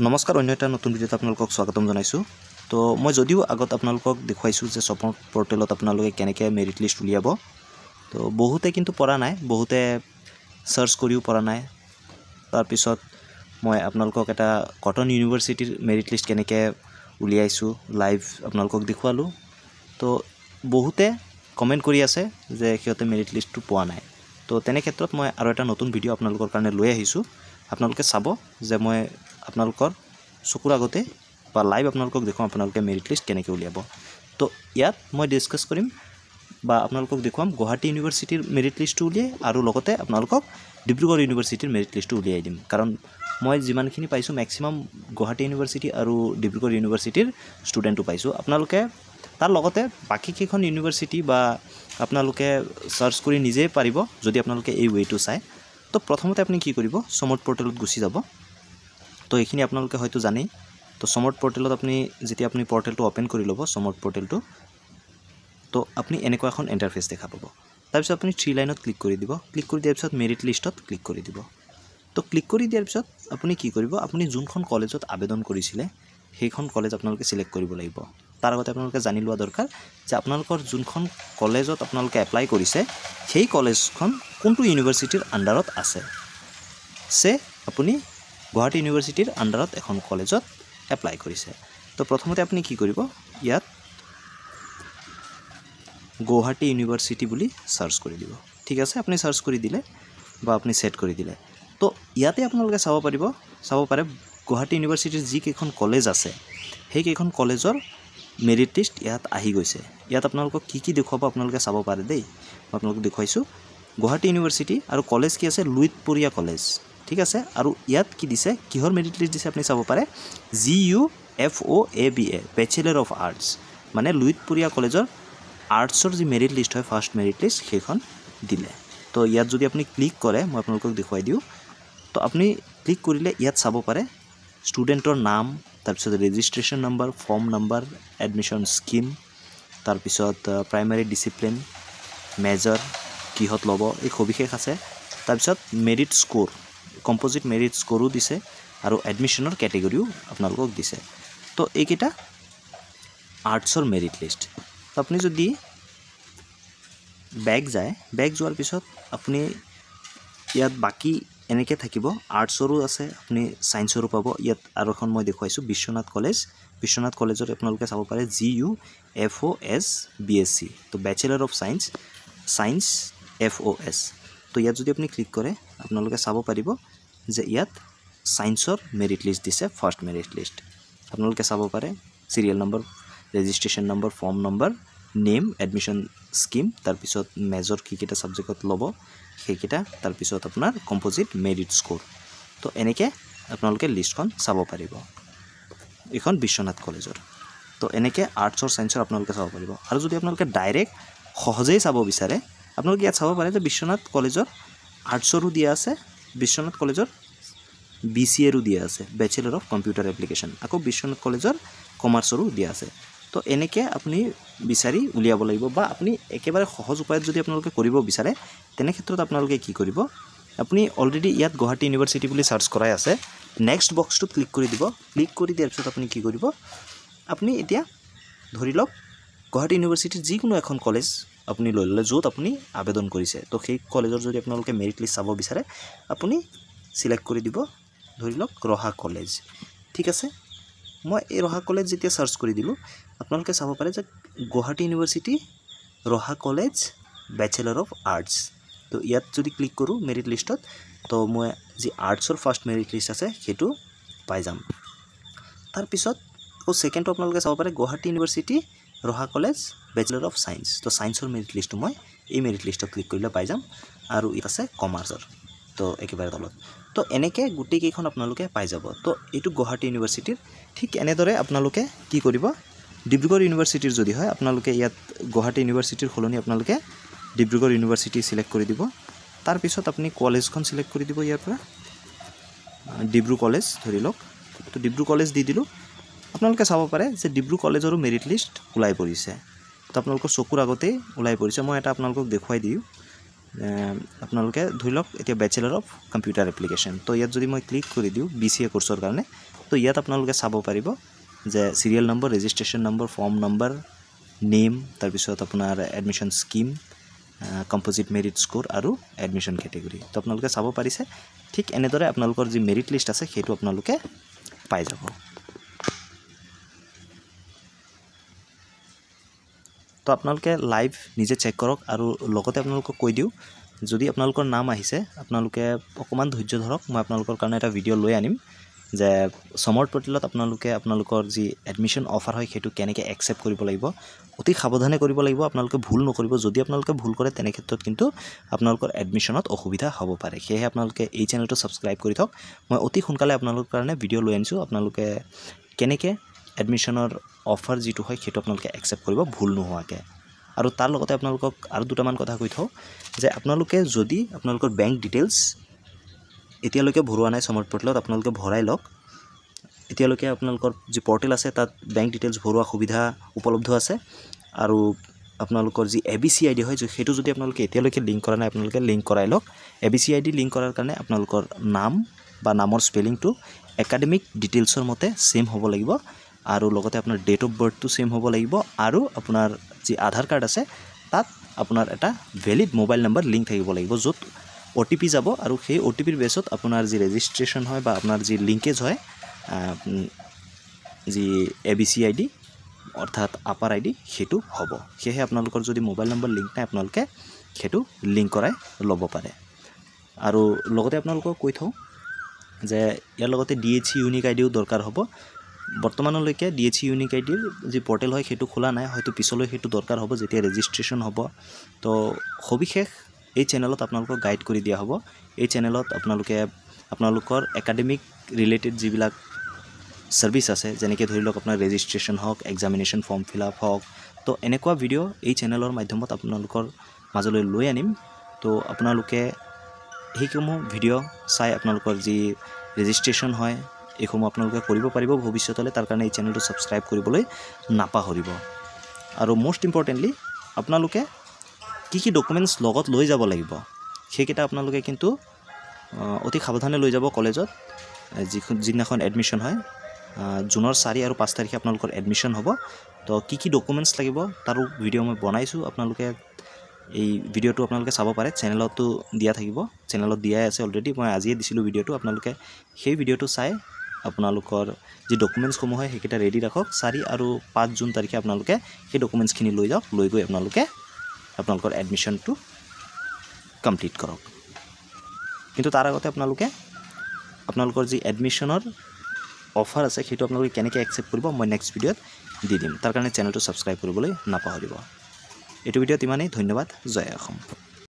নমস্কাৰ অন্য এটা নতুন ভিডিঅ'ত আপোনালোকক স্বাগতম জনাইছোঁ। তো মই যদিও আগত আপোনালোকক দেখুৱাইছোঁ যে ছপৰ্ট পৰ্টেলত আপোনালোকে কেনেকৈ মেৰিট লিষ্ট উলিয়াব, তো বহুতে কিন্তু পৰা নাই, বহুতে সাৰ্চ কৰিও পৰা নাই। তাৰপিছত মই আপোনালোকক এটা কটন ইউনিভাৰ্চিটিৰ মেৰিট লিষ্ট কেনেকৈ উলিয়াইছোঁ লাইভ আপোনালোকক দেখুৱালোঁ। তো বহুতে কমেণ্ট কৰি আছে যে সিহঁতে মেৰিট লিষ্টটো পোৱা নাই। তো তেনে ক্ষেত্ৰত মই আৰু এটা নতুন ভিডিঅ' আপোনালোকৰ কাৰণে লৈ আহিছোঁ। আপোনালোকে চাব যে মই আপোনালোকৰ চকুৰ আগতে বা লাইভ আপোনালোকক দেখুৱাম আপোনালোকে মেৰিট লিষ্ট কেনেকৈ উলিয়াব। তো ইয়াত মই ডিছকাছ কৰিম বা আপোনালোকক দেখুৱাম গুৱাহাটী ইউনিভাৰ্চিটিৰ মেৰিট লিষ্টটো উলিয়াই আৰু লগতে আপোনালোকক ডিব্ৰুগড় ইউনিভাৰ্চিটিৰ মেৰিট লিষ্টটো উলিয়াই দিম। কাৰণ মই যিমানখিনি পাইছোঁ মেক্সিমাম গুৱাহাটী ইউনিভাৰ্চিটি আৰু ডিব্ৰুগড় ইউনিভাৰ্চিটিৰ ষ্টুডেণ্টো পাইছোঁ। আপোনালোকে তাৰ লগতে বাকীকেইখন ইউনিভাৰ্চিটি বা আপোনালোকে সাৰ্চ কৰি নিজেই পাৰিব যদি আপোনালোকে এই ৱেটো চায়। তো প্ৰথমতে আপুনি কি কৰিব, ছপৰ্ট পৰ্টেলত গুচি যাব। তো এইখিনি আপোনালোকে হয়তো জানেই। তো ছপৰ্ট পৰ্টেলত যেতিয়া আপুনি পৰ্টেলটো অপেন কৰি ল'ব, ছপৰ্ট পৰ্টেলটো, তো আপুনি এনেকুৱা এখন ইণ্টাৰফেচ দেখা পাব। তাৰপিছত আপুনি 3 লাইনত ক্লিক কৰি দিব। ক্লিক কৰি দিয়াৰ পিছত মেৰিট লিষ্টত ক্লিক কৰি দিব। তো ক্লিক কৰি দিয়াৰ পিছত আপুনি কি কৰিব, আপুনি যোনখন কলেজত আবেদন কৰিছিলে সেইখন কলেজ আপোনালোকে চিলেক্ট কৰিব লাগিব। তাৰ আগতে আপোনালোকে জানি লোৱা দৰকাৰ যে আপোনালোকৰ যোনখন কলেজত আপোনালোকে এপ্লাই কৰিছে সেই কলেজখন কোনটো ইউনিভাৰ্চিটিৰ আণ্ডাৰত আছে। আপুনি গুৱাহাটী ইউনিভাৰ্চিটিৰ আণ্ডাৰত এখন কলেজত এপ্লাই কৰিছে। তো প্ৰথমতে আপুনি কি কৰিব, ইয়াত গুৱাহাটী ইউনিভাৰ্চিটি বুলি সাৰ্চ কৰি দিব। ঠিক আছে, আপুনি সাৰ্চ কৰি দিলে বা আপুনি সেট কৰি দিলে। তো ইয়াতে আপোনালোকে চাব পাৰে গুৱাহাটী ইউনিভাৰ্চিটিৰ যিকেইখন কলেজ আছে সেইকেইখন কলেজৰ মেৰিট লিষ্ট ইয়াত আহি গৈছে। ইয়াত আপোনালোকক কি দেখুৱাব আপোনালোকে চাব পাৰে দেই। মই আপোনালোকক দেখুৱাইছোঁ গুৱাহাটী ইউনিভাৰ্চিটি আৰু কলেজ কি আছে, লুইতপৰীয়া কলেজ। ঠিক আছে, আৰু ইয়াত কি দিছে, কিহৰ মেৰিট লিষ্ট দিছে আপুনি চাব পাৰে, GUFOABA বেচেলৰ অফ আৰ্টছ, মানে লুইতপৰীয়া কলেজৰ আৰ্টছৰ যি মেৰিট লিষ্ট হয় ফাৰ্ষ্ট মেৰিট লিষ্ট সেইখন দিলে। তো ইয়াত যদি আপুনি ক্লিক কৰে, মই আপোনালোকক দেখুৱাই দিওঁ। তো আপুনি ক্লিক কৰিলে ইয়াত চাব পাৰে ষ্টুডেণ্টৰ নাম, তাৰপিছত registration number, form number, admission scheme, তাৰপিছত প্ৰাইমাৰী ডিচিপ্লিন, মেজৰ কিহত ল'ব এই সবিশেষ আছে। তাৰপিছত মেৰিট স্ক'ৰ, কম্প'জিট মেৰিট স্ক'ৰো দিছে আৰু এডমিশ্যনৰ কেটেগৰীও আপোনালোকক দিছে। তো এইকেইটা আৰ্টছৰ মেৰিট লিষ্ট। তো আপুনি যদি বেক যোৱাৰ পিছত আপুনি ইয়াত বাকী এনেকৈ থাকিব, আৰ্টছৰো আছে, আপুনি ছায়েন্সৰো পাব। ইয়াত আৰু এখন মই দেখুৱাইছোঁ বিশ্বনাথ কলেজত আপোনালোকে চাব পাৰে GUFOS BSc, তো বেচেলৰ অফ ছায়েন্স FOS। তো ইয়াত যদি আপুনি ক্লিক কৰে আপোনালোকে চাব পাৰিব যে ইয়াত ছায়েন্সৰ মেৰিট লিষ্ট দিছে, ফাৰ্ষ্ট মেৰিট লিষ্ট। আপোনালোকে চাব পাৰে serial number, registration number, form number, name, admission scheme, তাৰপিছত মেজৰ কিকেইটা ছাবজেক্টত ল'ব সেইকেইটা, তাৰপিছত আপোনাৰ কম্প'জিট মেৰিট স্ক'ৰ। তো এনেকৈ আপোনালোকে লিষ্টখন চাব পাৰিব। এইখন বিশ্বনাথ কলেজৰ। তো এনেকৈ আৰ্টছৰ ছায়েন্সৰ আপোনালোকে চাব পাৰিব। আৰু যদি আপোনালোকে ডাইৰেক্ট সহজেই চাব বিচাৰে আপোনালোকে ইয়াত চাব পাৰে যে বিশ্বনাথ কলেজৰ আৰ্টছৰো দিয়া আছে, বিশ্বনাথ কলেজৰ BCAৰো দিয়া আছে, বেচেলৰ অফ কম্পিউটাৰ এপ্লিকেশ্যন, আকৌ বিশ্বনাথ কলেজৰ কমাৰ্চৰো দিয়া আছে। তো এনেকৈ আপুনি বিচাৰি উলিয়াব লাগিব। বা আপুনি একেবাৰে সহজ উপায়ত যদি আপোনালোকে কৰিব বিচাৰে তেনে ক্ষেত্ৰত আপোনালোকে কি কৰিব, আপুনি অলৰেডি ইয়াত গুৱাহাটী ইউনিভাৰ্চিটি বুলি সাৰ্চ কৰাই আছে, নেক্সট বক্সটোত ক্লিক কৰি দিব। ক্লিক কৰি দিয়াৰ পিছত আপুনি কি কৰিব, আপুনি এতিয়া ধৰি লওক গুৱাহাটী ইউনিভাৰ্চিটিৰ যিকোনো এখন কলেজ আপুনি লৈ ল'লে য'ত আপুনি আবেদন কৰিছে। তো সেই কলেজৰ যদি আপোনালোকে মেৰিট লিষ্ট চাব বিচাৰে আপুনি চিলেক্ট কৰি দিব, ধৰি লওক ৰহা কলেজ। ঠিক আছে, মই এই ৰহা কলেজ যেতিয়া সাৰ্চ কৰি দিলোঁ আপোনালোকে চাব পাৰে যে Guwahati university Raha college bachelor of arts. তো ইয়াত যদি ক্লিক কৰোঁ মেৰিট লিষ্টত, তো মই যি আৰ্টছৰ ফাৰ্ষ্ট মেৰিট লিষ্ট আছে সেইটো পাই যাম। তাৰপিছত আকৌ ছেকেণ্ডটো আপোনালোকে চাব পাৰে Guwahati university Raha college bachelor of science. তো ছায়েন্সৰ মেৰিট লিষ্টটো মই এই মেৰিট লিষ্টত ক্লিক কৰিলে পাই যাম। আৰু ইয়াত আছে কমাৰ্চৰ, তো একেবাৰে তলত। তো এনেকৈ গোটেইকেইখন আপোনালোকে পাই যাব। তো এইটো গুৱাহাটী ইউনিভাৰ্চিটিৰ। ঠিক এনেদৰে আপোনালোকে কি কৰিব, ডিব্ৰুগড় ইউনিভাৰ্চিটিৰ যদি হয় আপোনালোকে ইয়াত গুৱাহাটী ইউনিভাৰ্চিটিৰ সলনি আপোনালোকে ডিব্ৰুগড় ইউনিভাৰ্চিটি চিলেক্ট কৰি দিব। তাৰপিছত আপুনি কলেজখন চিলেক্ট কৰি দিব, ইয়াৰ পৰা ডিব্ৰু কলেজ ধৰি লওক। তো ডিব্ৰু কলেজ দি দিলোঁ। আপোনালোকে চাব পাৰে যে ডিব্ৰু কলেজৰো মেৰিট লিষ্ট ওলাই পৰিছে। তো আপোনালোকৰ চকুৰ আগতেই ওলাই পৰিছে। মই এটা আপোনালোকক দেখুৱাই দিওঁ আপোনালোকে ধৰি লওক এতিয়া বেচেলৰ অফ কম্পিউটাৰ এপ্লিকেশ্যন তো ইয়াত যদি মই ক্লিক কৰি দিওঁ BCA কোৰ্চৰ কাৰণে তো ইয়াত আপোনালোকে চাব পাৰিব যে serial number registration number form number name তাৰপিছত আপোনাৰ admission scheme composite merit score আৰু এডমিশ্যন কেটেগৰী তো আপোনালোকে চাব পাৰিছে ঠিক এনেদৰে আপোনালোকৰ যি মেৰিট লিষ্ট আছে সেইটো আপোনালোকে পাই যাব তো আপোনালোকে লাইভ নিজে চেক কৰক আৰু লগতে আপোনালোকক কৈ দিওঁ যদি আপোনালোকৰ নাম আহিছে আপোনালোকে অকমান ধৈৰ্য ধৰক মই আপোনালোকৰ কাৰণে এটা ভিডিও লৈ আনিম যে সমৰ্থ পৰ্টেলত আপোনালোকে আপোনালোকৰ যি এডমিশ্যন অফাৰ হয় সেইটো কেনেকৈ একচেপ্ট কৰিব লাগিব অতি সাৱধানে কৰিব লাগিব আপোনালোকে ভুল নকৰিব যদি আপোনালোকে ভুল কৰে তেনে ক্ষেত্ৰত কিন্তু আপোনালোকৰ এডমিশ্যনত অসুবিধা হ'ব পাৰে সেয়ে আপোনালোকে এই চেনেলটো সাবস্ক্ৰাইব কৰি থওক মই অতি সোনকালে আপোনালোকৰ কাৰণে ভিডিও লৈ আনিছো আপোনালোকে কেনেকৈ এডমিশ্যনৰ অফাৰ যেটো হয় সেইটো আপোনালোকে একচেপ্ট কৰিব ভুল নোহোৱাকৈ আৰু তাৰ লগতে আপোনালোকক আৰু দুটামান কথা কৈ থওঁ যে আপোনালোকে যদি আপোনালোকৰ বেংক ডিটেইলছ এতিয়ালৈকে ভৰোৱা নাই সমৰ্থ পৰ্টেলত আপোনালোকে ভৰাই লওক এতিয়ালৈকে আপোনালোকৰ যি পৰ্টেল আছে তাত বেংক ডিটেইলছ ভৰোৱা সুবিধা উপলব্ধ আছে আৰু আপোনালোকৰ যি ABC ID হয় সেইটো যদি আপোনালোকে এতিয়ালৈকে লিংক কৰা নাই আপোনালোকে লিংক কৰাই লওক ABC ID লিংক কৰাৰ কাৰণে আপোনালোকৰ নাম বা নামৰ স্পেলিংটো একাডেমিক ডিটেইলছৰ মতে সেম হ'ব লাগিব আৰু লগতে আপোনাৰ ডেট অফ বাৰ্থটো সেম হ'ব লাগিব আৰু আপোনাৰ যি আধাৰ কাৰ্ড আছে তাত আপোনাৰ এটা ভ্যালিড মোবাইল নম্বৰ লিংক থাকিব লাগিব য'ত OTP যাব আৰু সেই OTPৰ বেছত আপোনাৰ যি ৰেজিষ্ট্ৰেশ্যন হয় বা আপোনাৰ যি লিংকেজ হয় যি ABC ID অৰ্থাৎ আপাৰ ID সেইটো হ'ব সেয়ে আপোনালোকৰ যদি মোবাইল নম্বৰ লিংক নাই আপোনালোকে সেইটো লিংক কৰাই ল'ব পাৰে আৰু লগতে আপোনালোকক কৈ থওঁ যে ইয়াৰ লগতে DHC ইউনিক আইডিও দৰকাৰ হ'ব বৰ্তমানলৈকে DHC ইউনিক আইডিৰ যি পৰ্টেল হয় সেইটো খোলা নাই হয়তো পিছলৈ সেইটো দৰকাৰ হ'ব যেতিয়া ৰেজিষ্ট্ৰেশ্যন হ'ব তো সবিশেষ এই চেনেলত আপোনালোকক গাইড কৰি দিয়া হ'ব এই চেনেলত আপোনালোকে আপোনালোকৰ একাডেমিক ৰিলেটেড যিবিলাক সাৰ্ভিস আছে যেনেকৈ ধৰি লওক আপোনাৰ ৰেজিষ্ট্ৰেশ্যন হওক এক্সামিনেশ্যন ফৰ্ম ফিল আপ হওক তো এনেকুৱা ভিডিও এই চেনেলৰ মাধ্যমত আপোনালোকৰ মাজলৈ লৈ আনিম তো আপোনালোকে এইসমূহ ভিডিও চাই আপোনালোকৰ যি ৰেজিষ্ট্ৰেশ্যন হয় এইসমূহ আপোনালোকে কৰিব পাৰিব ভৱিষ্যতলৈ তাৰ কাৰণে এই চেনেলটো সাবস্ক্ৰাইব কৰিবলৈ নাপাহৰিব আৰু মোষ্ট ইম্পৰ্টেণ্টলি আপোনালোকে কি ডকুমেন্টছ লগত লৈ যাব লাগিব সেইকেইটা আপোনালোকে কিন্তু অতি সাৱধানে লৈ যাব কলেজত যিদিনাখন এডমিশ্যন হয় জুনৰ 4 আৰু 5 তাৰিখে আপোনালোকৰ এডমিশ্যন হ'ব তো কি ডকুমেন্টছ লাগিব তাৰো ভিডিও মই বনাইছো আপোনালোকে এই ভিডিওটো আপোনালোকে চাব পাৰে চেনেলতো দিয়া থাকিব চেনেলত দিয়াই আছে অলৰেডি মই আজিয়ে দিছিলো ভিডিওটো আপোনালোকে সেই ভিডিওটো চাই আপোনালোকৰ যি ডকুমেন্টছ সমূহ হয় সেইকেইটা ৰেডি ৰাখক 4 আৰু 5 জুন তাৰিখে আপোনালোকে সেই ডকুমেন্টছখিনি লৈ যাওক লৈ গৈ আপোনালোকে আপোনালোকৰ এডমিশ্যনটো কমপ্লিট কৰক কিন্তু তাৰ আগতে আপোনালোকে আপোনালোকৰ যি এডমিশ্যনৰ অফাৰ আছে সেইটো আপোনালোকে কেনেকৈ একচেপ্ট কৰিব মই নেক্সট ভিডিওত দি দিম তাৰ কাৰণে চেনেলটো সাবস্ক্ৰাইব কৰিবলৈ নাপাহৰিব এইটো ভিডিওত ইমানেই ধন্যবাদ জয় অসম